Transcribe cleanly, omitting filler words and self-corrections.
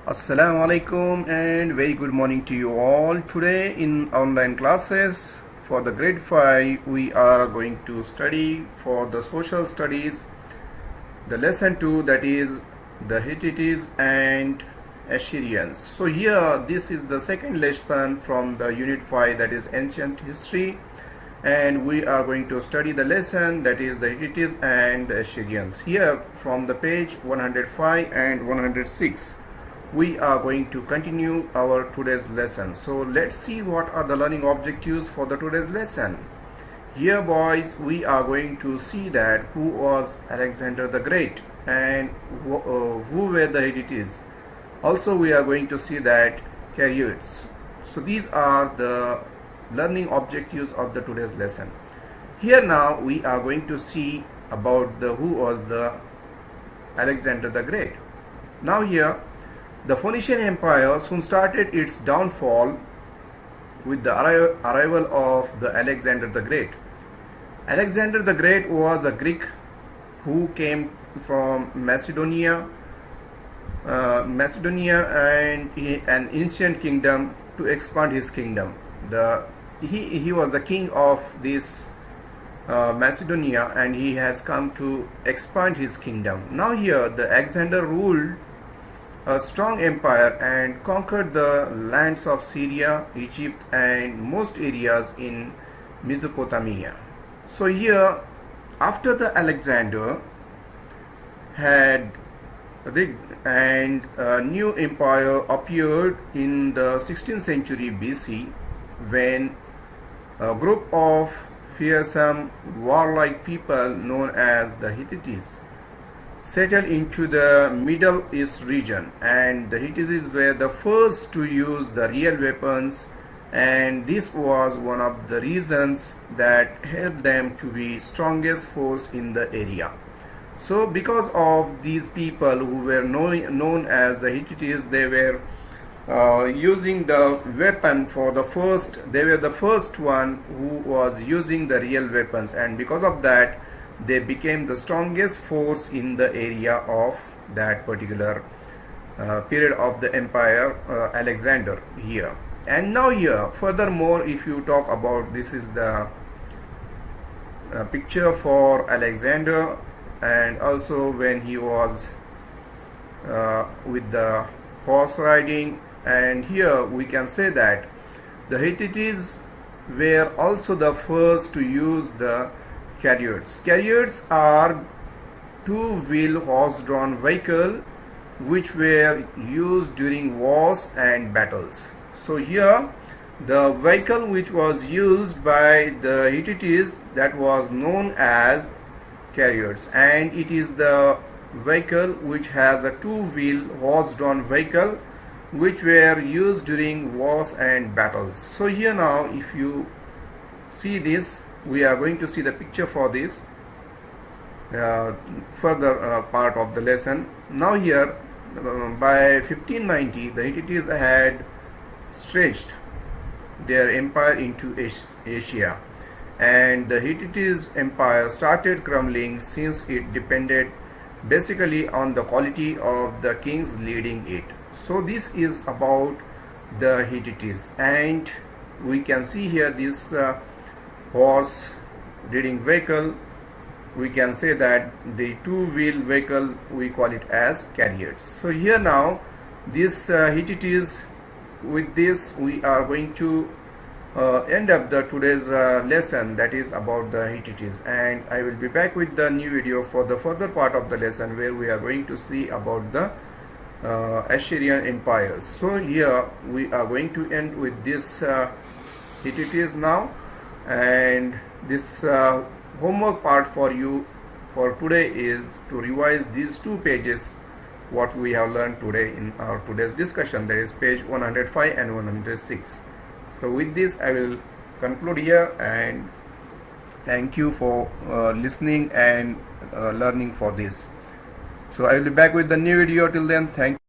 Assalamu alaikum and very good morning to you all. Today in online classes for the grade 5 we are going to study for the social studies the lesson 2, that is the Hittites and Assyrians. So here this is the second lesson from the unit 5, that is ancient history, and we are going to study the lesson that is the Hittites and the Assyrians. Here from the page 105 and 106 we are going to continue our today's lesson. So let's see what are the learning objectives for the today's lesson. Here boys, we are going to see that who was Alexander the Great and who were the Hittites. Also we are going to see that chariots. So these are the learning objectives of the today's lesson. Here now we are going to see about the who was the Alexander the Great. Now here the Phoenician Empire soon started its downfall with the arrival of the Alexander the Great. Alexander the Great was a Greek who came from Macedonia and an ancient kingdom to expand his kingdom. He was the king of this Macedonia, and he has come to expand his kingdom. Now here the Alexander ruled a strong empire and conquered the lands of Syria, Egypt and most areas in Mesopotamia. So here after the Alexander had rigged and a new empire appeared in the 16th century BC, when a group of fearsome warlike people known as the Hittites settled into the Middle East region, and the Hittites were the first to use the real weapons, and this was one of the reasons that helped them to be strongest force in the area. So because of these people who were known as the Hittites, they were using the weapon for the first, they were the first one who was using the real weapons, and because of that they became the strongest force in the area of that particular period of the empire, Alexander here. And now here furthermore, if you talk about, this is the picture for Alexander, and also when he was with the horse riding, and here we can say that the Hittites were also the first to use the chariots. Chariots are two-wheel horse-drawn vehicle which were used during wars and battles. So here the vehicle which was used by the Hittites, that was known as chariots, and it is the vehicle which has a two-wheel horse-drawn vehicle which were used during wars and battles. So here now if you see this, we are going to see the picture for this further part of the lesson. Now here by 1590 the Hittites had stretched their empire into Asia, and the Hittites empire started crumbling since it depended basically on the quality of the kings leading it. So this is about the Hittites, and we can see here this horse riding vehicle. We can say that the two-wheel vehicle, we call it as chariots. So here now this Hittites, with this we are going to end up the today's lesson, that is about the Hittites, and I will be back with the new video for the further part of the lesson where we are going to see about the Assyrian empires. So here we are going to end with this Hittites now, and this homework part for you for today is to revise these two pages what we have learned today in our today's discussion, that is page 105 and 106. So with this I will conclude here, and thank you for listening and learning for this. So I will be back with the new video. Till then, thank you.